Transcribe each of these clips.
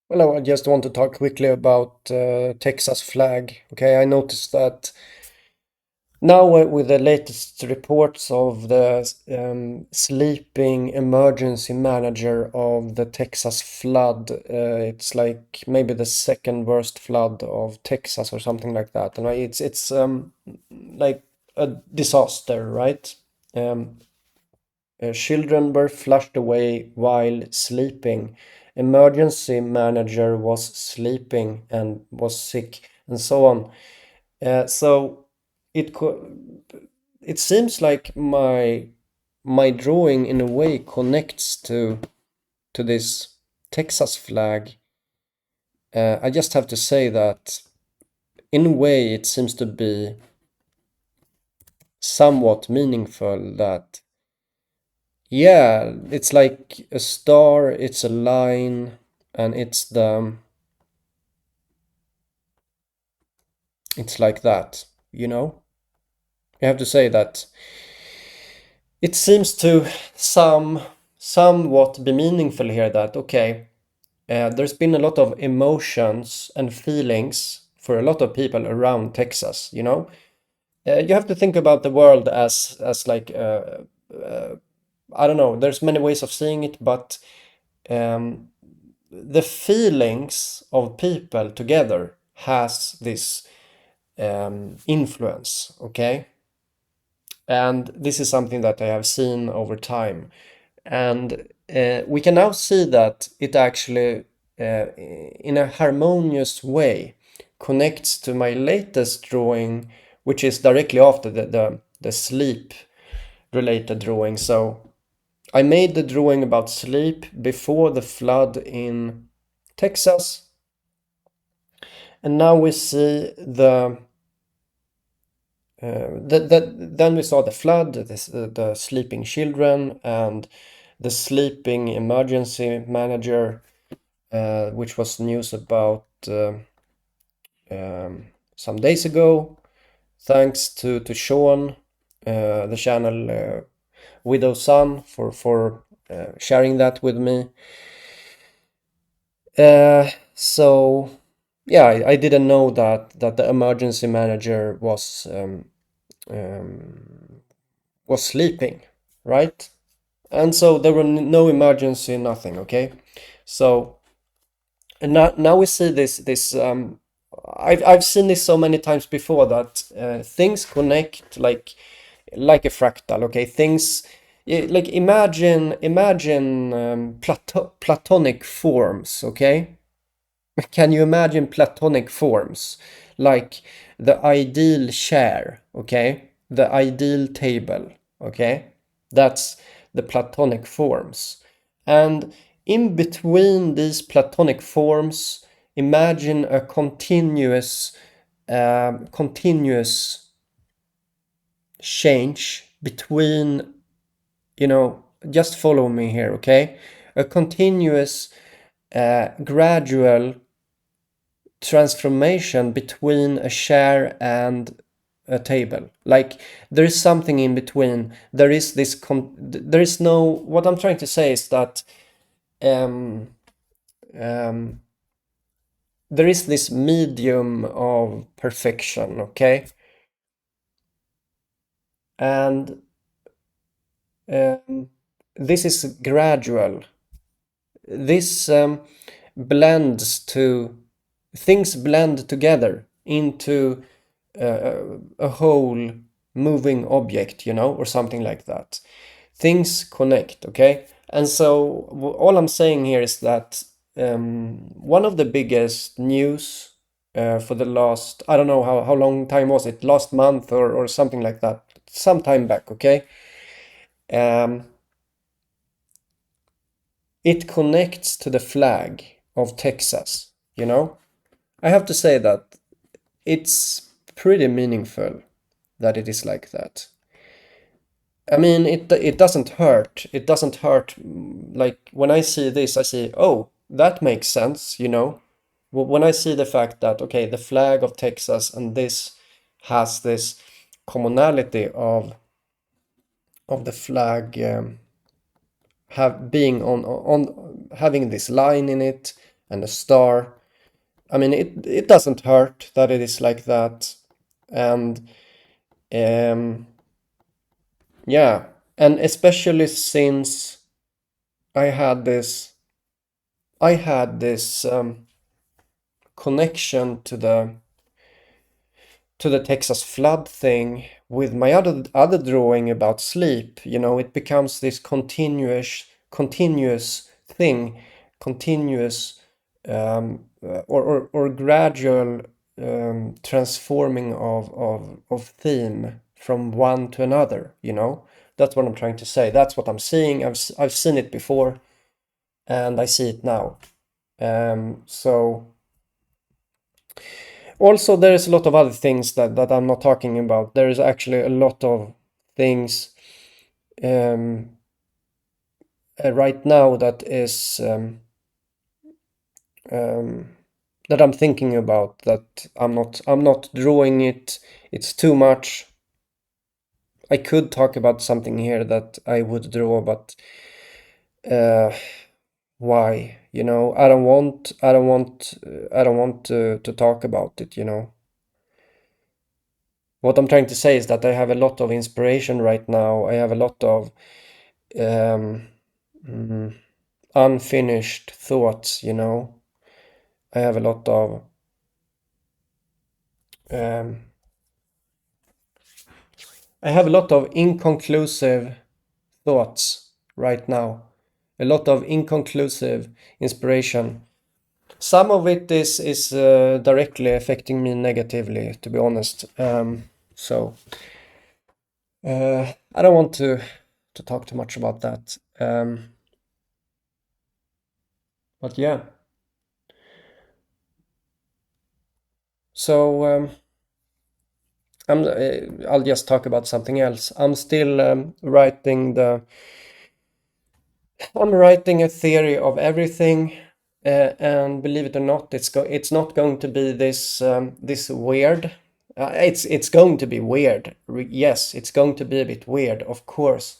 Well, I just want to talk quickly about Texas flag. Okay, I noticed that now with the latest reports of the sleeping emergency manager of the Texas flood, it's like maybe the second worst flood of Texas or something like that, and it's like a disaster, right? Um, Children were flushed away while sleeping. Emergency manager was sleeping and was sick, and so on. So it it seems like my drawing in a way connects to this Texas flag. I just have to say that in a way it seems to be somewhat meaningful that yeah, it's like a star, it's a line, and it's like that, you know? You have to say that it seems to somewhat be meaningful here that okay, there's been a lot of emotions and feelings for a lot of people around Texas, you know? You have to think about the world as like I don't know, there's many ways of seeing it, but um the feelings of people together has this influence, okay? And this is something that I have seen over time. And we can now see that it actually, in a harmonious way, connects to my latest drawing, which is directly after the sleep related drawing. So I made the drawing about sleep before the flood in Texas. And now we see then we saw the flood, the sleeping children, and the sleeping emergency manager, which was news about some days ago. Thanks to Sean, the channel Widow Son, for sharing that with me. So yeah, I didn't know that the emergency manager was sleeping, right? And so there were no emergency, nothing. Okay, so and now we see this. I've seen this so many times before that things connect like a fractal. Okay, things like imagine platonic forms. Okay, can you imagine platonic forms like the ideal chair? Okay, the ideal table. Okay, that's the platonic forms. And in between these platonic forms, imagine a continuous change between, just follow me here, okay? A continuous, gradual transformation between a chair and a table. Like there is something in between. There is there is no. What I'm trying to say is that um, um, there is this medium of perfection, okay? And um, this is gradual. This blends to things blend together into a whole moving object, or something like that. Things connect, okay? And so all I'm saying here is that one of the biggest news for the last, I don't know how long time was it, last month or something like that, some time back, okay? Um, it connects to the flag of Texas, you know? I have to say that it's pretty meaningful that it is like that. I mean, it doesn't hurt. It doesn't hurt. Like when I see this, I see, oh, that makes sense, you know. When I see the fact that okay, the flag of Texas and this has this commonality of the flag have being on having this line in it, and a star. I mean, it doesn't hurt that it is like that. And yeah, and especially since I had this connection to the Texas flood thing with my other drawing about sleep. You know, it becomes this continuous thing, continuous or gradual transforming of theme from one to another. You know, that's what I'm trying to say. That's what I'm seeing. I've seen it before, and I see it now. So also there is a lot of other things that I'm not talking about. There is actually a lot of things um, right now that is um, that I'm thinking about, that I'm not drawing it. It's too much. I could talk about something here that I would draw, but uh, why? You know, I don't want to talk about it, you know. What I'm trying to say is that I have a lot of inspiration right now. I have a lot of um, mm, unfinished thoughts, you know. I have a lot of um, I have a lot of inconclusive thoughts right now. A lot of inconclusive inspiration. Some of it is directly affecting me negatively, to be honest. So I don't want to talk too much about that. But yeah. So I'll just talk about something else. I'm still I'm writing a theory of everything, and believe it or not, it's not going to be this weird. It's going to be weird. Yes, it's going to be a bit weird, of course,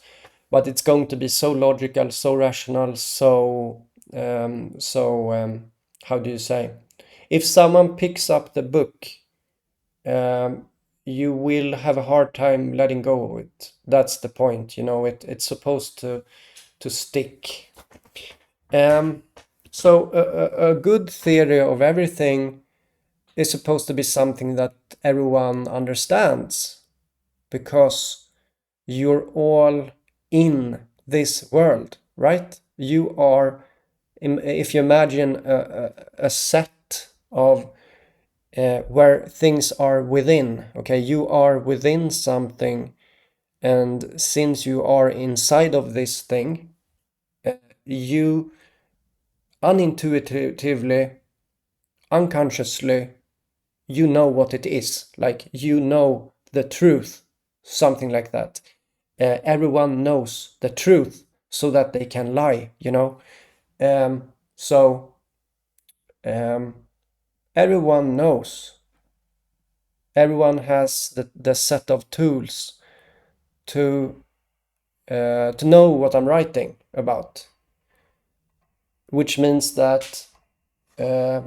but it's going to be so logical, so rational, how do you say? If someone picks up the book, um, you will have a hard time letting go of it. That's the point, you know. It's supposed to stick. Um, so a good theory of everything is supposed to be something that everyone understands, because you're all in this world, right? You are, if you imagine a set of where things are within, okay, you are within something, and since you are inside of this thing, you unintuitively, unconsciously, you know what it is. Like, you know the truth, something like that. Everyone knows the truth so that they can lie, you know. So everyone knows. Everyone has the set of tools to to know what I'm writing about, which means that uh,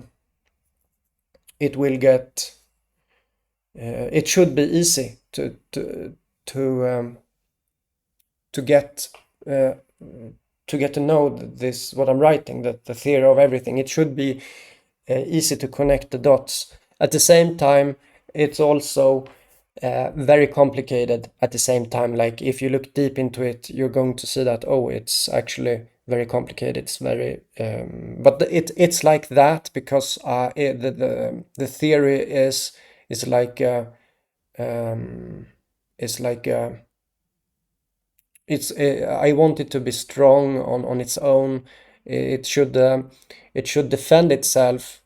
it will get it should be easy to um, to get uh, to get to know this, what I'm writing, that the theory of everything. It should be easy to connect the dots. At the same time, it's also very complicated at the same time. Like, if you look deep into it, you're going to see that, oh, it's actually very complicated. It's very but it's like that because the theory is like it's like it's I want it to be strong on its own. It should it should defend itself.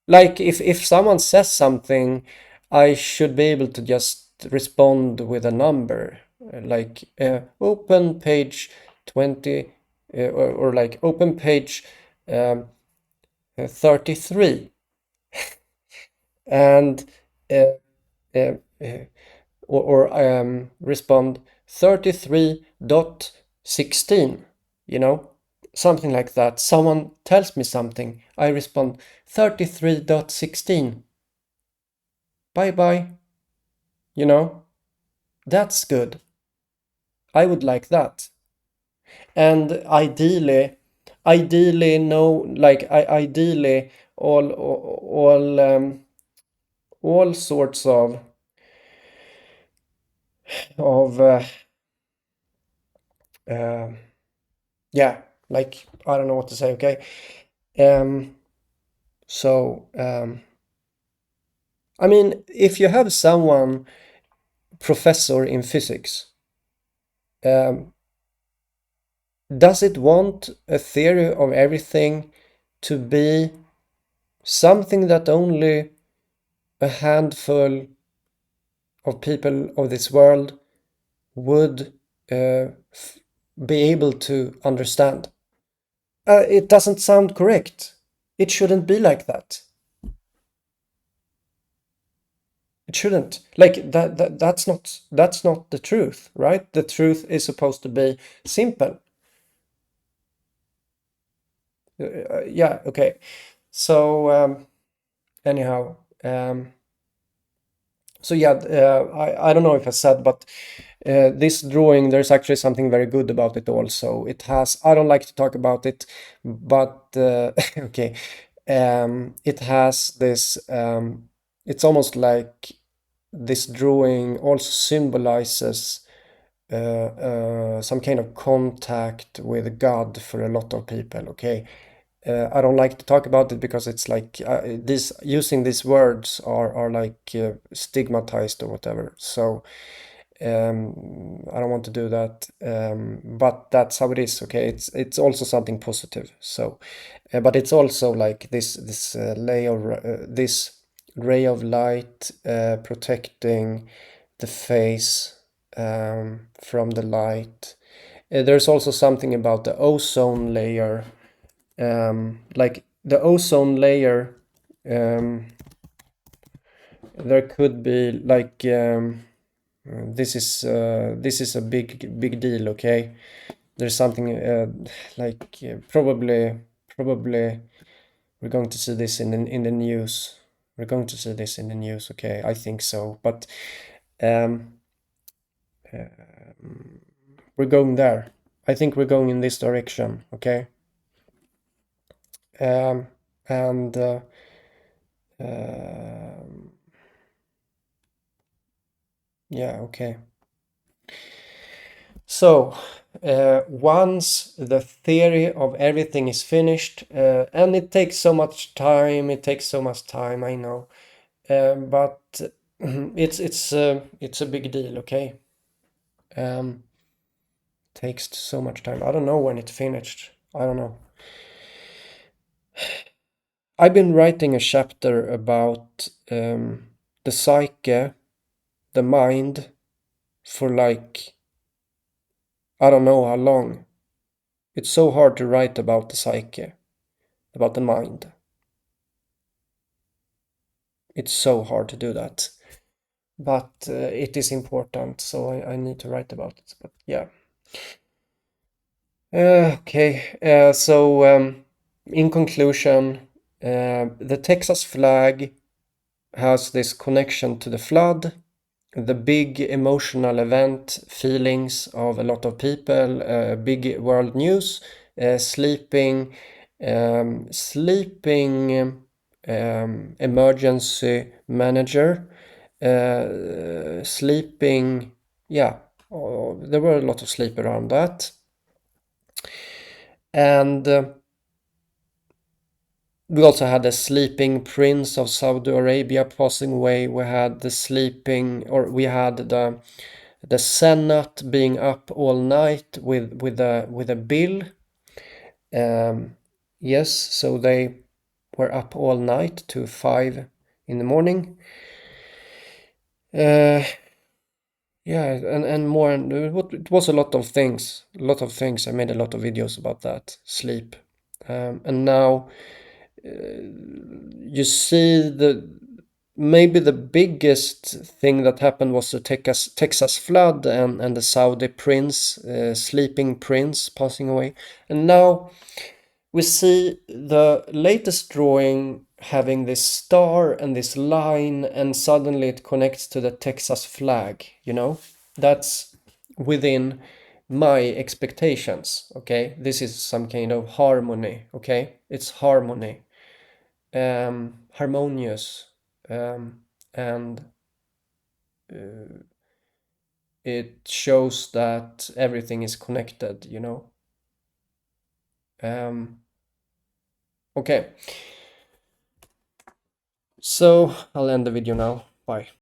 Like, if someone says something, I should be able to just respond with a number, like open page 20, or like open page um, 33, and uh, uh, uh, respond 33.16, you know. something like that. Someone tells me something, I respond 33.16. Bye bye. You know, that's good. I would like that. And ideally no, like ideally all sorts of uh, yeah, like I don't know what to say. Okay, so I mean, if you have someone professor in physics, um, does it want a theory of everything to be something that only a handful of people of this world would be able to understand? It doesn't sound correct. It shouldn't be like that. It shouldn't. Like that's not the truth, right? The truth is supposed to be simple. Yeah, okay. So anyhow, so yeah, I don't know if I said, but this drawing, there's actually something very good about it also. It has, I don't like to talk about it, but okay, it has this, it's almost like this drawing also symbolizes some kind of contact with God for a lot of people, okay? I don't like to talk about it because it's like this using these words are like stigmatized or whatever. So I don't want to do that. But that's how it is. Okay, it's also something positive. So, but it's also like this this ray of light protecting the face from the light. There's also something about the ozone layer, like the ozone layer. There could be like this is a big deal. Okay, there's something like probably we're going to see this in the news. We're going to see this in the news. Okay, I think so. But um, we're going there. I think we're going in this direction. Okay. Um, and yeah, okay. So, once the theory of everything is finished, and it takes so much time, I know, but it's a big deal, okay? Takes so much time. I don't know when it's finished. I don't know. I've been writing a chapter about the psyche, the mind, for like I don't know how long. It's so hard to write about the psyche, about the mind. It's so hard to do that. But it is important, so I need to write about it. But yeah. Okay, so in conclusion, the Texas flag has this connection to the flood, the big emotional event, feelings of a lot of people, big world news, sleeping emergency manager, sleeping, yeah, there were a lot of sleep around that. And we also had the sleeping prince of Saudi Arabia passing away. We had the Senate being up all night with a bill. Yes, so they were up all night to 5 in the morning. Yeah, and more. It was a lot of things. A lot of things. I made a lot of videos about that sleep, and now you see maybe the biggest thing that happened was the Texas flood and the Saudi prince, sleeping prince, passing away. And now we see the latest drawing having this star and this line, and suddenly it connects to the Texas flag, you know? That's within my expectations, okay? This is some kind of harmony, okay? It's harmony, harmonious, and it shows that everything is connected, you know? Okay, so I'll end the video now. Bye.